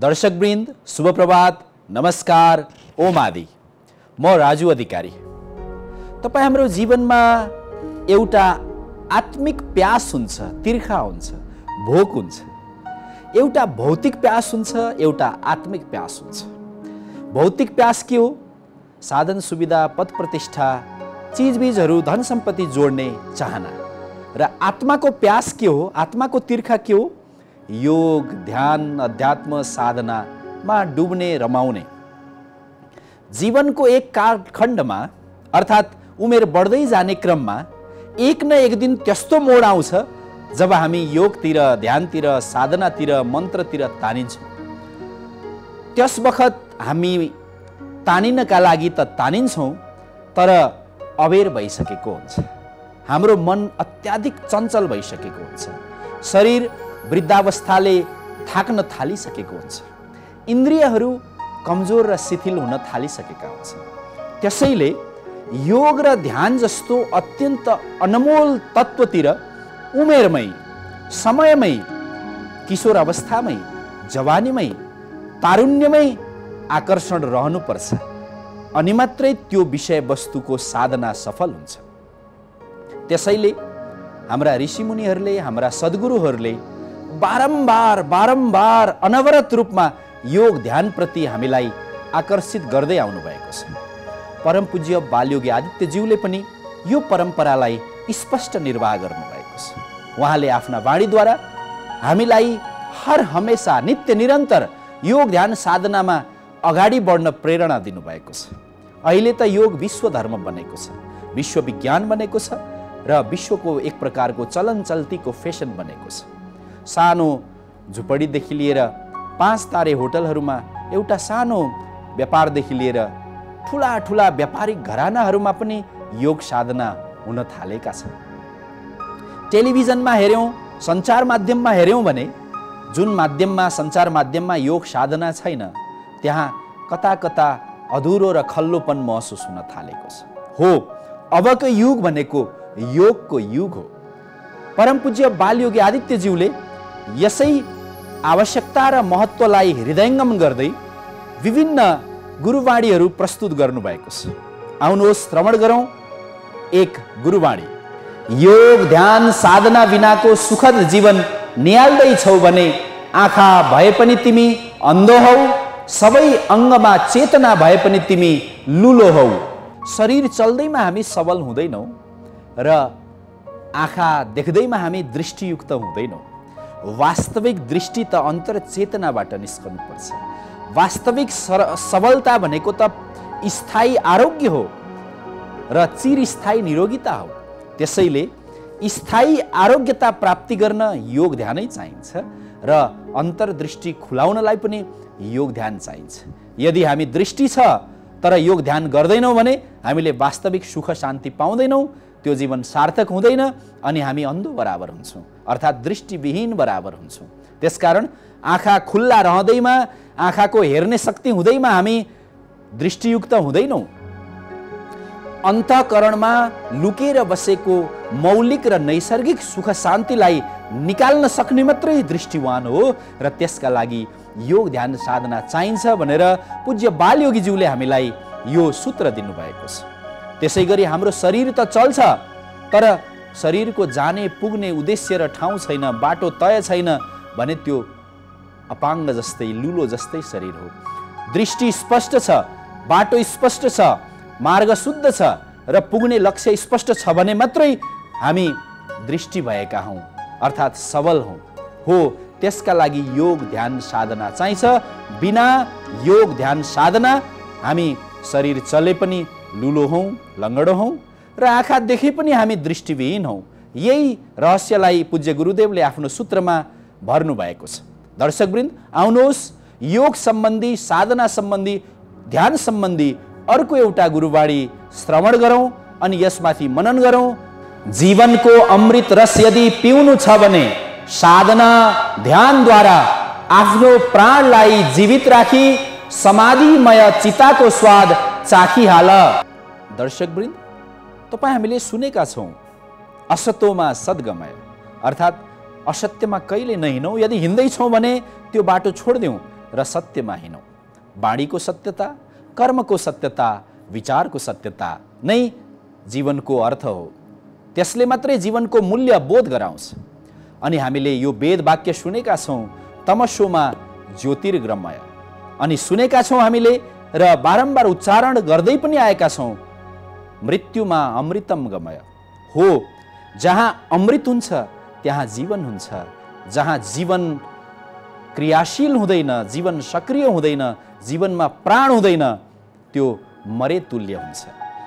दर्शकवृन्द शुभ प्रभात, नमस्कार, ओम आदि। म राजु अधिकारी। तपाईँ हाम्रो जीवनमा एउटा आत्मिक प्यास हुन्छ, तिर्खा हुन्छ, भोक हुन्छ। एउटा भौतिक प्यास हुन्छ, एउटा आत्मिक प्यास हुन्छ। भौतिक प्यास के हो? साधन सुविधा, पद प्रतिष्ठा, चिजबिजहरू, धन सम्पत्ति जोड्ने चाहना। र आत्माको प्यास के हो? आत्माको तिर्खा के हो? योग, ध्यान, अध्यात्म, साधनामा डुब्ने, रमाउने। जीवनको एक कालखण्डमा अर्थात् उमेर बढ्दै जाने क्रममा एक न एक दिन त्यस्तो मोड आउँछ जब हामी योगतिर, ध्यानतिर, साधनातिर, मन्त्रतिर तानिन्छौँ। त्यस बखत हामी तानिनका लागि त तानिन्छौँ, तर अबेर भइसकेको हुन्छ। हाम्रो मन अत्याधिक चञ्चल भइसकेको हुन्छ। शरीर वृद्धावस्थाले थाक्न थालिसकेको हुन्छ। इन्द्रियहरू कमजोर र शिथिल हुन थालिसकेका हुन्छन्। त्यसैले योग र ध्यान जस्तो अत्यन्त अनमोल तत्त्वतिर उमेरमै, समयमै, किशोर अवस्थामै, जवानीमै, तारुण्यमै आकर्षण रहनुपर्छ। अनि मात्रै त्यो विषयवस्तुको साधना सफल हुन्छ। त्यसैले हाम्रा ऋषिमुनिहरूले, हाम्रा सद्गुरुहरूले बारम्बार बारम्बार अनवरत रूपमा योग ध्यानप्रति हामीलाई आकर्षित गर्दै आउनुभएको छ। परम पूज्य बालयोगी आदित्यज्यूले पनि यो परम्परालाई स्पष्ट निर्वाह गर्नुभएको छ। उहाँले आफ्ना वाणीद्वारा हामीलाई हर हमेसा नित्य निरन्तर योग ध्यान साधनामा अगाडि बढ्न प्रेरणा दिनुभएको छ। अहिले त योग विश्व धर्म बनेको छ, विश्व विज्ञान बनेको छ र विश्वको एक प्रकारको चलन चल्तीको फेसन बनेको छ। सानो झुपडीदेखि लिएर 5 तारे होटलहरूमा, एउटा सानो व्यापारदेखि लिएर ठुला ठुला व्यापारिक घरानाहरूमा पनि योग साधना हुन थालेका छन्। टेलिभिजनमा हेऱ्यौँ, सञ्चार माध्यममा हेऱ्यौँ भने जुन माध्यममा, सञ्चार माध्यममा योग साधना छैन, त्यहाँ कता कता अधुरो र खल्लोपन महसुस हुन थालेको छ। हो, अबको युग भनेको योगको युग हो। परम पूज्य बालयोगी आदित्यज्यूले यसै आवश्यकता र महत्त्वलाई हृदयङ्गम गर्दै विभिन्न गुरुवाणीहरू प्रस्तुत गर्नुभएको छ। आउनुहोस् श्रवण गरौँ एक गुरुवाणी। योग ध्यान साधना बिनाको सुखद जीवन निहाल्दैछौ भने आँखा भए पनि तिमी अन्धो हौ, सबै अङ्गमा चेतना भए पनि तिमी लुलो हौ। शरीर चल्दैमा हामी सबल हुँदैनौँ र आँखा देख्दैमा हामी दृष्टियुक्त हुँदैनौँ। वास्तविक दृष्टि त अन्तर चेतनाबाट निस्कनुपर्छ। वास्तविक सबलता भनेको त स्थायी आरोग्य हो र चिरस्थायी निरोगिता हो। त्यसैले स्थायी आरोग्यता प्राप्ति गर्न योग ध्यानै चाहिन्छ र अन्तर्दृष्टि खुलाउनलाई पनि योग ध्यान चाहिन्छ। यदि हामी दृष्टि छ तर योग ध्यान गर्दैनौँ भने हामीले वास्तविक सुख शान्ति पाउँदैनौँ, त्यो जीवन सार्थक हुँदैन अनि हामी अन्धो बराबर हुन्छौँ, अर्थात् दृष्टिविहीन बराबर हुन्छौँ। त्यसकारण आँखा खुल्ला रहँदैमा, आँखाको हेर्ने शक्ति हुँदैमा हामी दृष्टियुक्त हुँदैनौँ। अन्तःकरणमा लुकेर बसेको मौलिक र नैसर्गिक सुख शान्तिलाई निकाल्न सक्ने मात्रै दृष्टिवान हो र त्यसका लागि योग ध्यान साधना चाहिन्छ भनेर पूज्य बालयोगीज्यूले हामीलाई यो सूत्र दिनुभएको छ। त्यसै गरी हाम्रो शरीर त चल्छ, तर शरीरको जाने पुग्ने उद्देश्य र ठाउँ छैन, बाटो तय छैन भने त्यो अपाङ्ग जस्तै, लुलो जस्तै शरीर हो। दृष्टि स्पष्ट छ, बाटो स्पष्ट छ, मार्ग शुद्ध छ र पुग्ने लक्ष्य स्पष्ट छ भने मात्रै हामी दृष्टि भएका हौँ, अर्थात् सबल हौँ। हो, त्यसका लागि योग ध्यान साधना चाहिन्छ। बिना योग ध्यान साधना हामी शरीर चले पनि लुलो हौँ, लङ्गडो हौँ र आँखा देखे पनि हामी दृष्टिविहीन हौँ। यही रहस्यलाई पूज्य गुरुदेवले आफ्नो सूत्रमा भर्नु भएको छ। दर्शकवृन्द, आउनुहोस् योग सम्बन्धी, साधना सम्बन्धी, ध्यान सम्बन्धी अर्को एउटा गुरुवाणी श्रवण गरौँ अनि यसमाथि मनन गरौँ। जीवनको अमृत रस यदि पिउनु छ भने साधना ध्यानद्वारा आफ्नो प्राणलाई जीवित राखी समाधिमय चिताको स्वाद चाखिहाल। दर्शकवृन्द, तपाईँ हामीले सुनेका छौँ असतोमा सद्गमय, अर्थात् असत्यमा कहिले नहिँडौँ। यदि हिँड्दैछौँ भने त्यो बाटो छोडिदेऊ र सत्यमा हिँडौँ। बाणीको सत्यता, कर्मको सत्यता, विचारको सत्यता नै जीवनको अर्थ हो। त्यसले मात्रै जीवनको मूल्य बोध गराउँछ। अनि हामीले यो वेद वाक्य सुनेका छौँ, तमसोमा ज्योतिर्गमय, अनि सुनेका छौँ हामीले र बारम्बार उच्चारण गर्दै पनि आएका छौँ, मृत्युमा अमृतम गमय। हो, जहाँ अमृत हुन्छ त्यहाँ जीवन हुन्छ। जहाँ जीवन क्रियाशील हुँदैन, जीवन सक्रिय हुँदैन, जीवनमा प्राण हुँदैन, त्यो मरे तुल्य हुन्छ।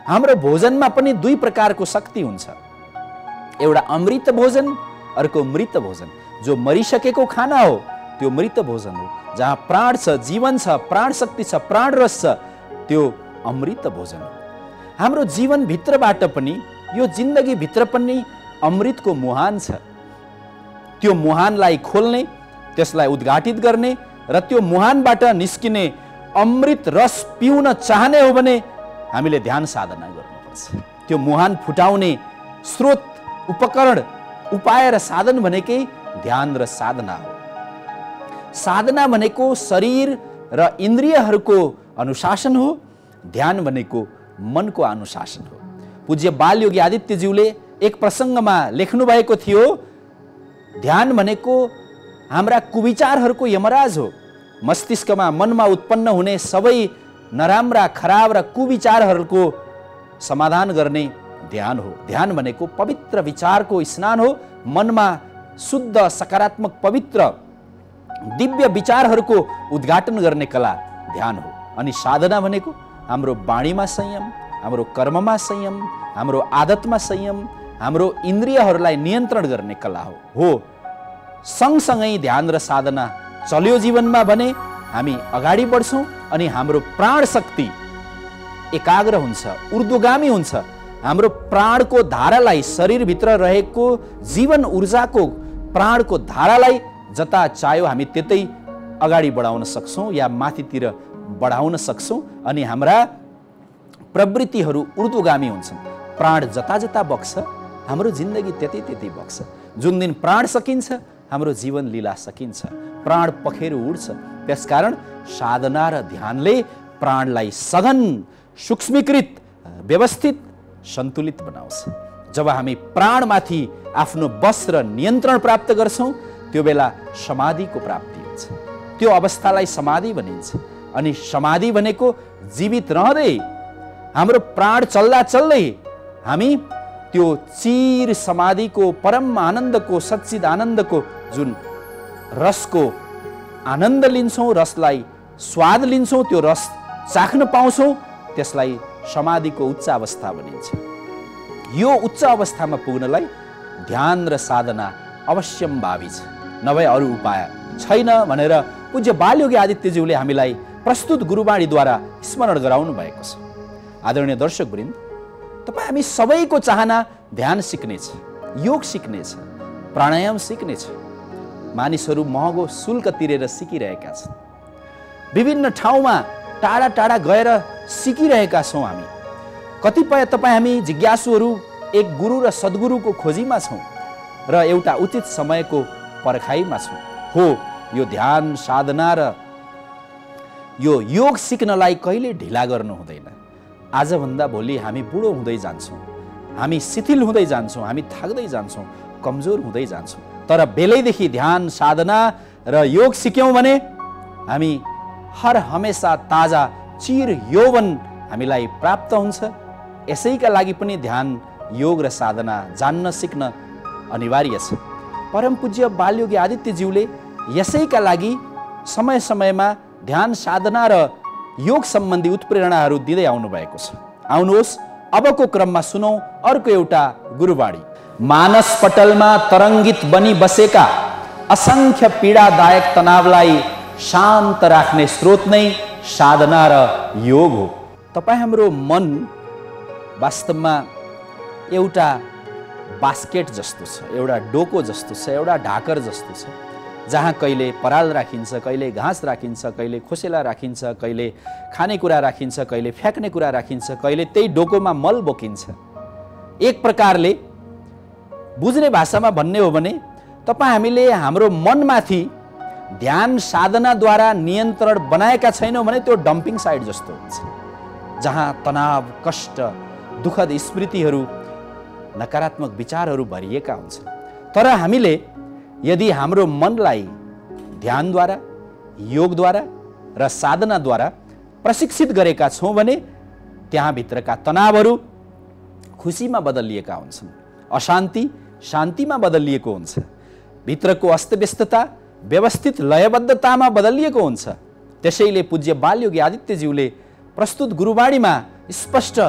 हाम्रो भोजनमा पनि दुई प्रकारको शक्ति हुन्छ, एउटा अमृत भोजन, अर्को मृत भोजन। जो मरिसकेको खाना हो त्यो मृत भोजन हो। जहाँ प्राण छ, जीवन छ, प्राण शक्ति छ, प्राण रस छ, त्यो अमृत भोजन हो। हाम्रो जीवनभित्रबाट पनि, यो जिन्दगीभित्र पनि अमृतको मुहान छ। त्यो मुहानलाई खोल्ने, त्यसलाई उद्घाटित गर्ने र त्यो मुहानबाट निस्किने अमृत रस पिउन चाहने हो भने हामीले ध्यान साधना गर्नुपर्छ। त्यो मुहान फुटाउने स्रोत, उपकरण, उपाय र साधन भनेकै ध्यान र साधना हो। साधना भनेको शरीर र इन्द्रियहरूको अनुशासन हो, ध्यान भनेको मनको अनुशासन हो। पूज्य बालयोगी आदित्यज्यूले एक प्रसङ्गमा लेख्नु भएको थियो, ध्यान भनेको हाम्रा कुविचारहरूको यमराज हो। मस्तिष्कमा, मनमा उत्पन्न हुने सबै नराम्रा, खराब र कुविचारहरूको समाधान गर्ने ध्यान हो। ध्यान भनेको पवित्र विचारको स्नान हो। मनमा शुद्ध, सकारात्मक, पवित्र, दिव्य विचारहरूको उद्घाटन गर्ने कला ध्यान हो। अनि साधना भनेको हाम्रो बाणीमा संयम, हाम्रो कर्ममा संयम, हाम्रो आदतमा संयम, हाम्रो इन्द्रियहरूलाई नियन्त्रण गर्ने कला हो। सँगसँगै ध्यान र साधना चल्यो जीवनमा भने हामी अगाडि बढ्छौँ अनि हाम्रो प्राण शक्ति एकाग्र हुन्छ, ऊर्ध्वगामी हुन्छ। हाम्रो प्राणको धारालाई, शरीरभित्र रहेको जीवन ऊर्जाको प्राणको धारालाई जता चाह्यो हामी त्यतै अगाडि बढाउन सक्छौँ या माथितिर बढाउन सक्छौँ। अनि हाम्रा प्रवृत्तिहरू ऊर्ध्वगामी हुन्छन्। प्राण जता जता बग्छ, हाम्रो जिन्दगी त्यतै त्यतै बग्छ। जुन दिन प्राण सकिन्छ, हाम्रो जीवन लीला सकिन्छ। प्राण पखेरु उड्छ। त्यसकारण साधना र ध्यानले प्राणलाई सघन, सूक्ष्मीकृत, व्यवस्थित, सन्तुलित बनाउँछ। जब हामी प्राणमाथि आफ्नो बस र नियन्त्रण प्राप्त गर्छौँ, त्यो बेला समाधिको प्राप्ति हुन्छ। त्यो अवस्थालाई समाधि भनिन्छ। अनि समाधि भनेको जीवित रहँदै, हाम्रो प्राण चल्दा चल्दै हामी त्यो चिर समाधिको, परम आनन्दको, सच्चिद आनन्दको जुन रसको आनन्द लिन्छौँ, रसलाई स्वाद लिन्छौँ, त्यो रस चाख्न पाउँछौँ, त्यसलाई समाधिको उच्च अवस्था भनिन्छ। यो उच्च अवस्थामा पुग्नलाई ध्यान र साधना अवश्यम्भावी छ, नभए अरू उपाय छैन भनेर पूज्य बालयोगी आदित्यज्यूले हामीलाई प्रस्तुत गुरुवाणीद्वारा स्मरण गराउनु भएको छ। आदरणीय दर्शकवृन्द, तपाईँ हामी सबैको चाहना ध्यान सिक्नेछ, योग सिक्नेछ, प्राणायाम सिक्नेछ। मानिसहरू महँगो शुल्क तिरेर सिकिरहेका छन्। विभिन्न ठाउँमा टाढा टाढा गएर सिकिरहेका छौँ हामी। कतिपय तपाईँ हामी जिज्ञासुहरू एक गुरु र सद्गुरुको खोजीमा छौँ र एउटा उचित समयको पर्खाइमा छौँ। हो, यो ध्यान साधना र यो योग सिक्नलाई कहिले ढिला गर्नु हुँदैन। आजभन्दा भोलि हामी बुढो हुँदै जान्छौँ, हामी शिथिल हुँदै जान्छौँ, हामी थाक्दै जान्छौँ, कमजोर हुँदै जान्छौँ। तर बेलैदेखि ध्यान साधना र योग सिक्यौँ भने हामी हर हमेसा ताजा चिर यौवन हामीलाई प्राप्त हुन्छ। यसैका लागि पनि ध्यान, योग र साधना जान्न सिक्न अनिवार्य छ। परम पूज्य बालयोगी आदित्यज्यूले यसैका लागि समय समयमा ध्यान साधना र योग सम्बन्धी उत्प्रेरणाहरू दिँदै आउनुभएको छ। आउनुहोस्, अबको क्रममा सुनौँ अर्को एउटा गुरुवाणी। मानस पटलमा तरङ्गित बनी बसेका असङ्ख्य पीडादायक तनावलाई शान्त राख्ने स्रोत नै साधना र योग हो। तपाईँ हाम्रो मन वास्तवमा एउटा बास्केट जस्तो छ, एउटा डोको जस्तो छ, एउटा ढाकर जस्तो छ, जहाँ कहिले पराल राखिन्छ, कहिले घाँस राखिन्छ, कहिले खोसेला राखिन्छ, कहिले खानेकुरा राखिन्छ, कहिले फ्याँक्ने कुरा राखिन्छ, कहिले त्यही डोकोमा मल बोकिन्छ। एक प्रकारले बुझ्ने भाषामा भन्ने हो भने तपाईँ हामीले हाम्रो मनमाथि ध्यान साधनाद्वारा नियन्त्रण बनाएका छैनौँ भने त्यो डम्पिङ साइट जस्तो हुन्छ, जहाँ तनाव, कष्ट, दुःखद स्मृतिहरू, नकारात्मक विचारहरू भरिएका हुन्छन्। तर हामीले यदि हाम्रो मनलाई ध्यानद्वारा, योगद्वारा र साधनाद्वारा प्रशिक्षित गरेका छौँ भने त्यहाँभित्रका तनावहरू खुसीमा बदलिएका हुन्छन्, अशान्ति शान्तिमा बदलिएको हुन्छ, भित्रको अस्तव्यस्तता व्यवस्थित लयबद्धतामा बदलिएको हुन्छ। त्यसैले पूज्य बालयोगी आदित्यज्यूले प्रस्तुत गुरुवाणीमा स्पष्ट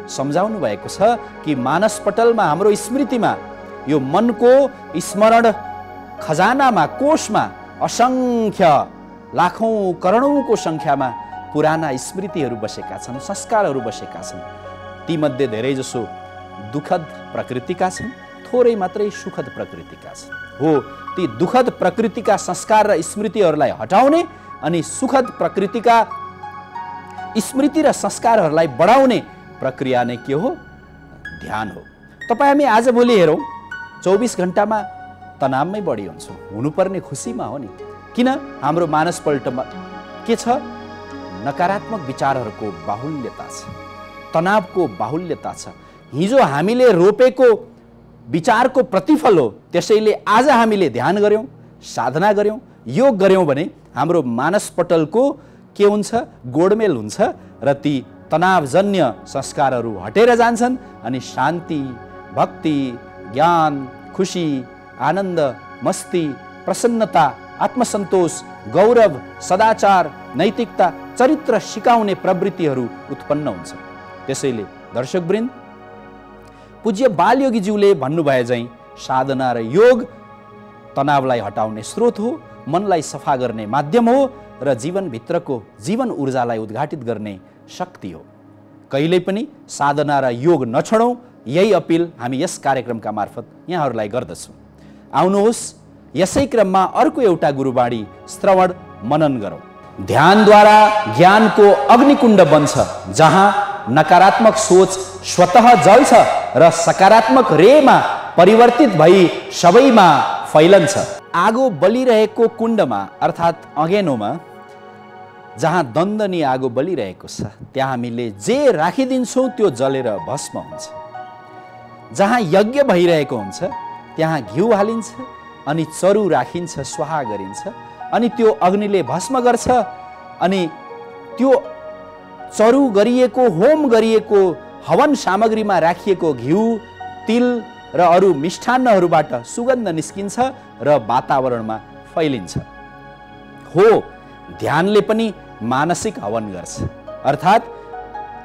सम्झाउनु भएको छ कि मानसपटलमा, हाम्रो स्मृतिमा, यो मनको स्मरण खजानामा, कोषमा असङ्ख्य लाखौँ करोडौँको सङ्ख्यामा पुराना स्मृतिहरू बसेका छन्, संस्कारहरू बसेका छन्। तीमध्ये धेरैजसो दुःखद प्रकृतिका छन्, थोरै मात्रै सुखद प्रकृतिका छन्। हो, ती दुःखद प्रकृतिका संस्कार र स्मृतिहरूलाई हटाउने अनि सुखद प्रकृतिका स्मृति र संस्कारहरूलाई बढाउने प्रक्रिया नै के हो? ध्यान हो। तपाईँ हामी आजभोलि हेरौँ 24 घण्टामा तनावमै बढी हुन्छौँ, हुनुपर्ने खुसीमा हो नि। किन? हाम्रो मानसपल्टमा के छ? नकारात्मक विचारहरूको बाहुल्यता छ, तनावको बाहुल्यता छ। हिजो हामीले रोपेको विचारको प्रतिफल हो। त्यसैले आज हामीले ध्यान गऱ्यौँ, साधना गऱ्यौँ, योग गऱ्यौँ भने हाम्रो मानसपटलको के हुन्छ? गोडमेल हुन्छ र ती तनावजन्य संस्कारहरू हटेर जान्छन् अनि शान्ति, भक्ति, ज्ञान, खुसी, आनन्द, मस्ती, प्रसन्नता, आत्मसन्तोष, गौरव, सदाचार, नैतिकता, चरित्र सिकाउने प्रवृत्तिहरू उत्पन्न हुन्छ। त्यसैले दर्शकवृन्द, पूज्य बालयोगीज्यूले भन्नुभए झैँ साधना र योग तनावलाई हटाउने स्रोत हो, मनलाई सफा गर्ने माध्यम हो र जीवनभित्रको जीवन ऊर्जालाई उद्घाटित गर्ने शक्ति हो। कहिल्यै पनि साधना र योग नछोडौँ, यही अपिल हामी यस कार्यक्रमका मार्फत यहाँहरूलाई गर्दछौँ। आउनुहोस् यसै क्रममा अर्को एउटा गुरुवाणी श्रवण मनन गरौँ। ध्यानद्वारा ज्ञानको अग्निकुण्ड बन्छ, जहाँ नकारात्मक सोच स्वतः जल्छ र सकारात्मक रेमा परिवर्तित भई सबैमा फैलन्छ। आगो बलिरहेको कुण्डमा अर्थात् अँगेनोमा जहाँ दन्दनी आगो बलिरहेको छ, त्यहाँ हामीले जे राखिदिन्छौँ त्यो जलेर भस्म हुन्छ। जहाँ यज्ञ भइरहेको हुन्छ त्यहाँ घिउ हालिन्छ अनि चरु राखिन्छ, स्वाहा गरिन्छ अनि त्यो अग्निले भस्म गर्छ। अनि त्यो चरु गरिएको, होम गरिएको हवन सामग्रीमा राखिएको घिउ, तिल र अरू मिष्ठान्नहरूबाट सुगन्ध निस्किन्छ र वातावरणमा फैलिन्छ। हो, ध्यानले पनि मानसिक हवन गर्छ, अर्थात्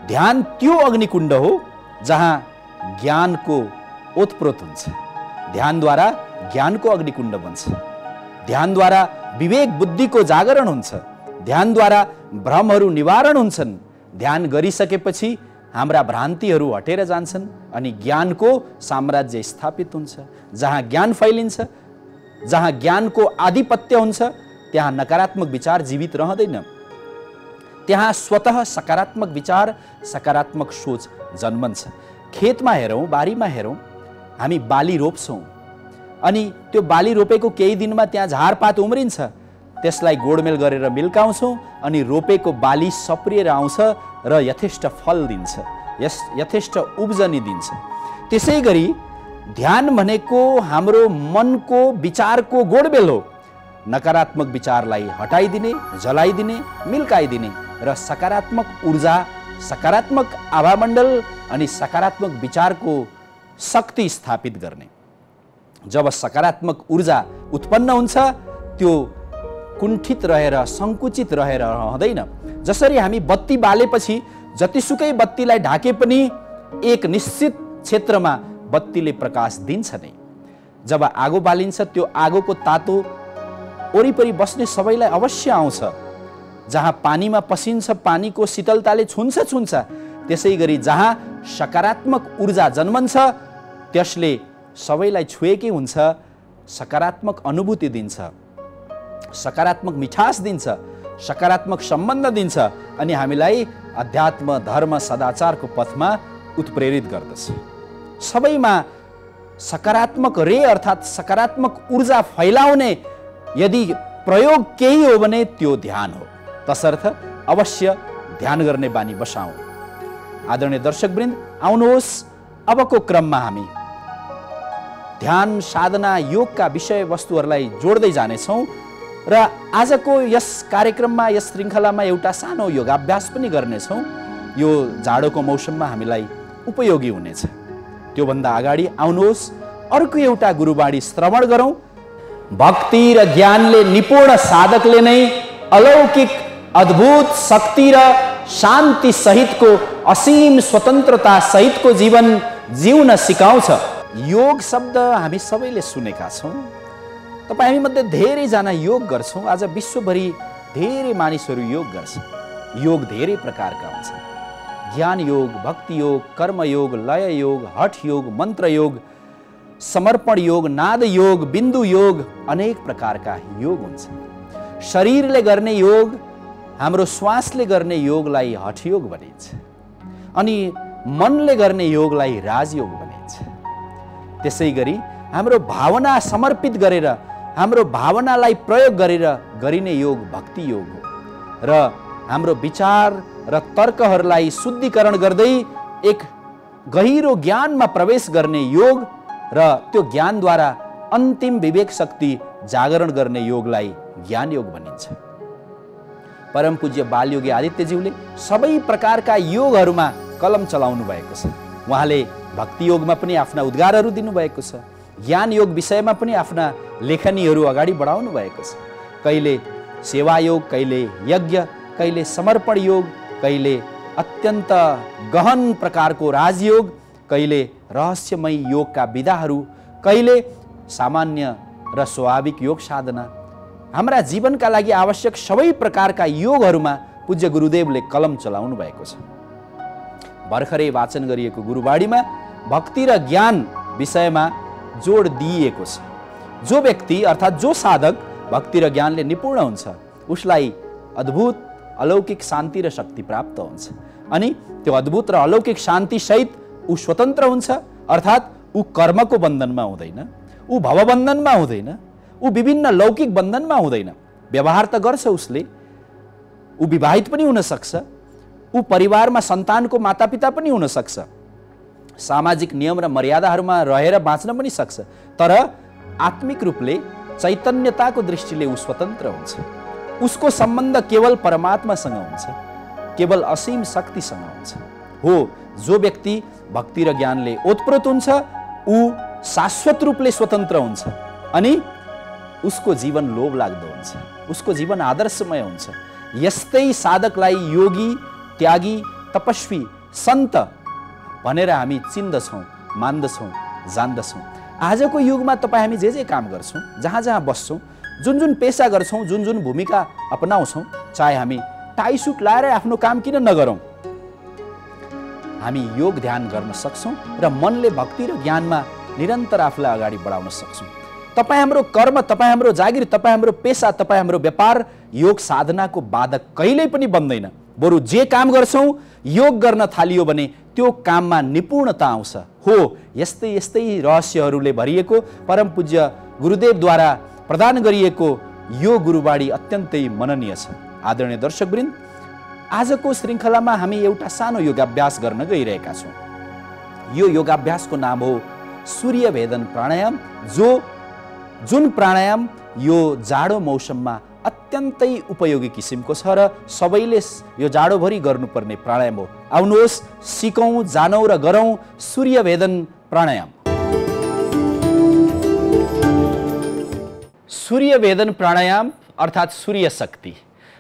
ध्यान त्यो अग्निकुण्ड हो जहाँ ज्ञानको ओतप्रोत हुन्छ। ध्यानद्वारा ज्ञानको अग्निकुण्ड बन्छ, ध्यानद्वारा विवेक बुद्धिको जागरण हुन्छ, ध्यानद्वारा भ्रमहरू निवारण हुन्छन्। ध्यान गरिसकेपछि हाम्रा भ्रान्तिहरू हटेर जान्छन् अनि ज्ञानको साम्राज्य स्थापित हुन्छ। जहाँ ज्ञान फैलिन्छ, जहाँ ज्ञानको आधिपत्य हुन्छ, त्यहाँ नकारात्मक विचार जीवित रहँदैन। त्यहाँ स्वतः सकारात्मक विचार, सकारात्मक सोच जन्मन्छ। खेतमा हेरौँ, बारीमा हेरौँ, हामी बाली रोप्छौँ अनि त्यो बाली रोपेको केही दिनमा त्यहाँ झारपात उम्रिन्छ। त्यसलाई गोडमेल गरेर मिल्काउँछौँ अनि रोपेको बाली सप्रिएर आउँछ र यथेष्ट फल दिन्छ, यथेष्ट उब्जनी दिन्छ। त्यसै गरी ध्यान भनेको हाम्रो मनको विचारको गोडमेल हो। नकारात्मक विचारलाई हटाइदिने, जलाइदिने, मिल्काइदिने र सकारात्मक ऊर्जा, सकारात्मक आभामण्डल अनि सकारात्मक विचारको शक्ति स्थापित गर्ने। जब सकारात्मक ऊर्जा उत्पन्न हुन्छ त्यो कुण्ठित रहेर, सङ्कुचित रहेर रहँदैन। जसरी हामी बत्ती बालेपछि जतिसुकै बत्तीलाई ढाके पनि एक निश्चित क्षेत्रमा बत्तीले प्रकाश दिन्छ नै। जब आगो बालिन्छ त्यो आगोको तातो वरिपरि बस्ने सबैलाई अवश्य आउँछ। जहाँ पानीमा पसिन्छ पानीको शीतलताले छुन्छ। त्यसै गरी जहाँ सकारात्मक ऊर्जा जन्मन्छ त्यसले सबैलाई छुएकै हुन्छ, सकारात्मक अनुभूति दिन्छ, सकारात्मक मिठास दिन्छ, सकारात्मक सम्बन्ध दिन्छ अनि हामीलाई अध्यात्म, धर्म, सदाचारको पथमा उत्प्रेरित गर्दछ। सबैमा सकारात्मक रे अर्थात् सकारात्मक ऊर्जा फैलाउने यदि प्रयोग केही हो भने त्यो ध्यान हो। तसर्थ अवश्य ध्यान गर्ने बानी बसाउँ। आदरणीय दर्शकवृन्द, आउनुहोस् अबको क्रममा हामी ध्यान, साधना, योगका विषयवस्तुहरूलाई जोड्दै जानेछौँ र आजको यस कार्यक्रममा, यस श्रृङ्खलामा एउटा सानो योगाभ्यास पनि गर्नेछौँ। यो जाडोको मौसममा हामीलाई उपयोगी हुनेछ। त्योभन्दा अगाडि आउनुहोस् अर्को एउटा गुरुवाणी श्रवण गरौँ। भक्ति र ज्ञानले निपुण साधकले नै अलौकिक अद्भुत शक्ति र शान्ति सहितको असीम स्वतन्त्रता सहितको जीवन जिउन सिकाउँछ। योग शब्द हामी सबैले सुनेका छौँ। तपाईँ हामी मध्ये धेरैजना योग गर्छौँ। आज विश्वभरि धेरै मानिसहरू योग गर्छन्। योग धेरै प्रकारका हुन्छन्। ज्ञान योग, भक्ति योग, कर्म योग, लय योग, हठ योग, मन्त्र योग, समर्पण योग, नाद योग, बिन्दु योग, अनेक प्रकारका योग हुन्छन्। शरीरले गर्ने योग, हाम्रो श्वासले गर्ने योगलाई हठ योग भनिन्छ अनि मनले गर्ने योगलाई राजयोग भनिन्छ। त्यसै गरी हाम्रो भावना समर्पित गरेर, हाम्रो भावनालाई प्रयोग गरेर गरिने योग भक्ति योग हो र हाम्रो विचार र तर्कहरूलाई शुद्धिकरण गर्दै एक गहिरो ज्ञानमा प्रवेश गर्ने योग र त्यो ज्ञानद्वारा अन्तिम विवेक शक्ति जागरण गर्ने योगलाई ज्ञान योग भनिन्छ। परम पूज्य बालयोगी आदित्यज्यूले सबै प्रकारका योगहरूमा कलम चलाउनु भएको छ। उहाँले भक्ति योगमा पनि आफ्ना उद्गारहरू दिनुभएको छ। ज्ञान योग विषयमा पनि आफ्ना लेखनीहरू अगाडि बढाउनु भएको छ। कहिले सेवा योग, कहिले यज्ञ, कहिले समर्पण योग, कहिले अत्यन्त गहन प्रकारको राजयोग, कहिले रहस्यमय योगका विधाहरू, कहिले सामान्य र स्वाभाविक योग साधना। हाम्रा जीवनका लागि आवश्यक सबै प्रकारका योगहरूमा पूज्य गुरुदेवले कलम चलाउनु भएको छ। भर्खरै वाचन गरिएको गुरुवाणीमा भक्ति र ज्ञान विषयमा जोड दिइएको छ। जो व्यक्ति अर्थात् जो साधक भक्ति र ज्ञानले निपुण हुन्छ उसलाई अद्भुत अलौकिक शान्ति र शक्ति प्राप्त हुन्छ अनि त्यो अद्भुत र अलौकिक शान्ति सहित ऊ स्वतन्त्र हुन्छ। अर्थात् ऊ कर्मको बन्धनमा हुँदैन, ऊ भवबन्धनमा हुँदैन, ऊ विभिन्न लौकिक बन्धनमा हुँदैन। व्यवहार त गर्छ उसले, ऊ विवाहित पनि हुन सक्छ, ऊ परिवारमा सन्तानको मातापिता पनि हुन सक्छ, सामाजिक नियम र मर्यादाहरूमा रहेर बाँच्न पनि सक्छ। तर आत्मिक रूपले चैतन्यताको दृष्टिले ऊ स्वतन्त्र हुन्छ। उसको सम्बन्ध केवल परमात्मासँग हुन्छ, केवल असीम शक्तिसँग हुन्छ। हो, जो व्यक्ति भक्ति र ज्ञानले ओतप्रोत हुन्छ ऊ शाश्वत रूपले स्वतन्त्र हुन्छ अनि उसको जीवन लोभ लाग्दो हुन्छ, उसको जीवन आदर्शमय हुन्छ। यस्तै साधकलाई योगी, त्यागी, तपस्वी, सन्त भनेर हामी चिन्दछौँ, मान्दछौँ, जान्दछौँ। आजको युगमा तपाईँ हामी जे काम गर्छौँ, जहाँ जहाँ बस्छौँ, जुन जुन पेसा गर्छौँ, जुन जुन भूमिका अपनाउँछौँ, चाहे हामी टाई सुट लाएर आफ्नो काम किन नगरौँ, हामी योग ध्यान गर्न सक्छौँ र मनले भक्ति र ज्ञानमा निरन्तर आफूलाई अगाडि बढाउन सक्छौँ। तपाईँ हाम्रो कर्म, तपाईँ हाम्रो जागिर, तपाईँ हाम्रो पेसा, तपाईँ हाम्रो व्यापार योग साधनाको बाधक कहिल्यै पनि बन्दैन। बरु जे काम गर्छौँ योग गर्न थालियो भने त्यो काममा निपुणता आउँछ। हो, यस्तै यस्तै रहस्यहरूले भरिएको परम पूज्य गुरुदेवद्वारा प्रदान गरिएको यो गुरुवाणी अत्यन्तै मननीय छ। आदरणीय दर्शकवृन्द, आजको श्रृङ्खलामा हामी एउटा सानो योगाभ्यास गर्न गइरहेका छौँ। यो योगाभ्यासको नाम हो सूर्य भेदन प्राणायाम, जुन प्राणायाम यो जाडो मौसममा अत्यन्तै उपयोगी किसिमको छ र सबैले यो जाडोभरि गर्नुपर्ने प्राणायाम हो। आउनुहोस् सिकौँ, जानौँ र गरौँ सूर्य भेदन प्राणायाम। सूर्य भेदन प्राणायाम अर्थात् सूर्य शक्ति।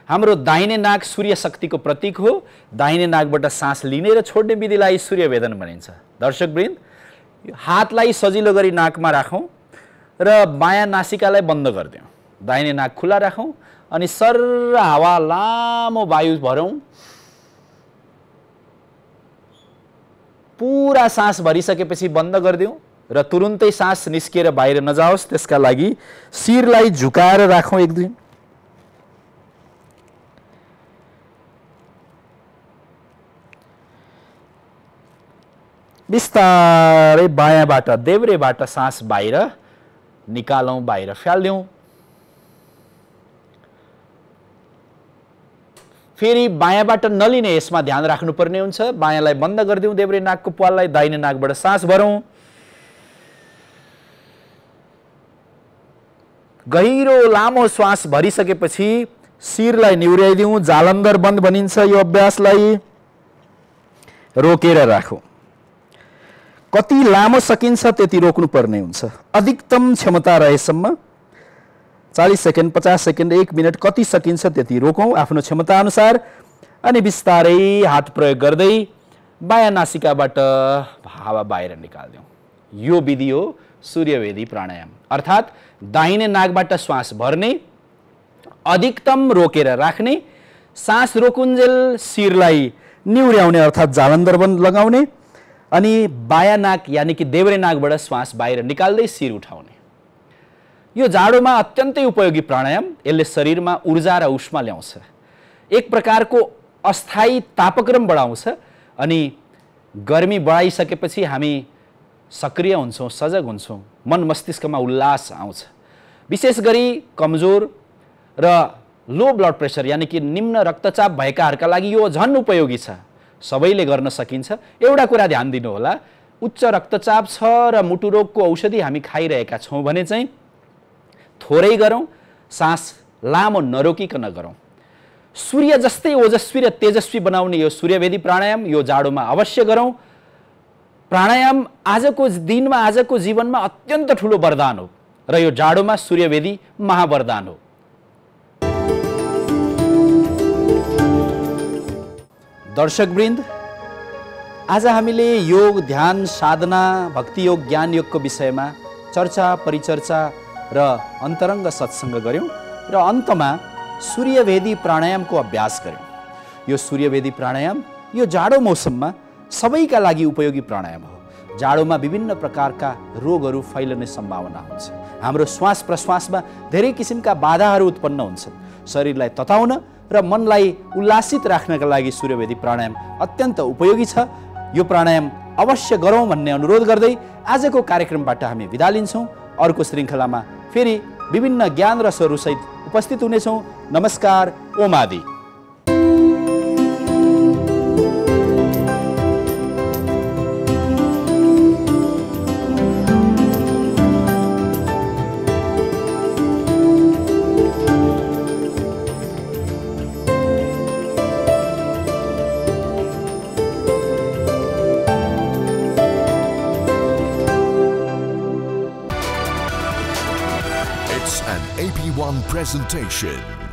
हाम्रो दाहिने नाक सूर्य शक्तिको प्रतीक हो। दाहिने नाकबाट सास लिने र छोड्ने विधिलाई सूर्य भेदन भनिन्छ। दर्शकवृन्द, हातलाई सजिलो गरी नाकमा राखौँ र बायाँ नासिकालाई बन्द गरिदिउँ। दाहिने नाक खुला राखौँ अनि सर्र हावा लामो वायु भरौँ। पुरा सास भरिसकेपछि बन्द गरिदिउँ र तुरुन्तै सास निस्किएर बाहिर नजाओस् त्यसका लागि शिरलाई झुकाएर राखौँ। एक दुई बिस्तारै बायाँबाट देब्रेबाट सास बाहिर निकालौँ, बाहिर फ्याल्दिउँ। फेरि बायाँबाट नलिने यसमा ध्यान राख्नुपर्ने हुन्छ। बायाँलाई बन्द गरिदिउँ देब्रे नाकको प्वाललाई, दाहिने नाकबाट सास भरौँ। गहिरो लामो श्वास भरिसकेपछि शिरलाई निहुर्याइदिउँ। जालन्धर बन्द भनिन्छ यो अभ्यासलाई। रोकेर राखौँ। कति लामो सकिन्छ त्यति रोक्नुपर्ने हुन्छ। अधिकतम क्षमता रहेसम्म 40 सेकेन्ड, 50 सेकेन्ड, 1 मिनट कति सकिन्छ त्यति रोकौँ आफ्नो क्षमता अनुसार। अनि बिस्तारै हात प्रयोग गर्दै बायाँ नासिकाबाट हावा बाहिर निकाल्दिउँ। यो विधि हो सूर्यवेदी प्राणायाम। अर्थात् दाहिने नाकबाट श्वास भर्ने, अधिकतम रोकेर राख्ने, सास रोकुन्जेल शिरलाई निहुर्याउने अर्थात् जालन्धर बन्द लगाउने, अनि बायाँ नाक यानि कि देब्रे नाकबाट श्वास बाहिर निकाल्दै शिर उठाउने। यो जाडोमा अत्यन्तै उपयोगी प्राणायाम। यसले शरीरमा ऊर्जा र उष्मा ल्याउँछ। एक प्रकारको अस्थायी तापक्रम बढाउँछ अनि गर्मी बढाइसकेपछि हामी सक्रिय हुन्छौँ, सजग हुन्छौँ, मन मस्तिष्कमा उल्लास आउँछ। विशेष गरी कमजोर र लो ब्लड प्रेसर यानि कि निम्न रक्तचाप भएकाहरूका लागि यो झन् उपयोगी छ। सबैले गर्न सकिन्छ। एउटा कुरा ध्यान दिनु होला, उच्च रक्तचाप छ र मुटु रोगको औषधि हामी खाइरहेका छौँ भने चाहिँ थोरै गरौँ, सास लामो नरोकिकन गरौँ। सूर्य जस्तै ओजस्वी र तेजस्वी बनाउने यो सूर्यवेदी प्राणायाम यो जाडोमा अवश्य गरौँ। प्राणायाम आजको दिनमा, आजको जीवनमा अत्यन्त ठुलो वरदान हो र यो जाडोमा सूर्यवेदी महावरदान हो। दर्शकवृन्द, आज हामीले योग, ध्यान, साधना, भक्ति योग, ज्ञान योगको विषयमा चर्चा, परिचर्चा र अन्तरङ्ग सत्सङ्ग गऱ्यौँ र अन्तमा सूर्यवेदी प्राणायामको अभ्यास गऱ्यौँ। यो सूर्यवेदी प्राणायाम यो जाडो मौसममा सबैका लागि उपयोगी प्राणायाम हो। जाडोमा विभिन्न प्रकारका रोगहरू फैलिने सम्भावना हुन्छ। हाम्रो श्वास प्रश्वासमा धेरै किसिमका बाधाहरू उत्पन्न हुन्छन्। शरीरलाई तताउन र मनलाई उल्लासित राख्नका लागि सूर्यवेदी प्राणायाम अत्यन्त उपयोगी छ। यो प्राणायाम अवश्य गरौँ भन्ने अनुरोध गर्दै आजको कार्यक्रमबाट हामी बिदा लिन्छौँ। अर्को श्रृङ्खलामा फेरि विभिन्न ज्ञान रसहरूसहित उपस्थित हुनेछौँ। नमस्कार। ओम आदि। AP1 presentation.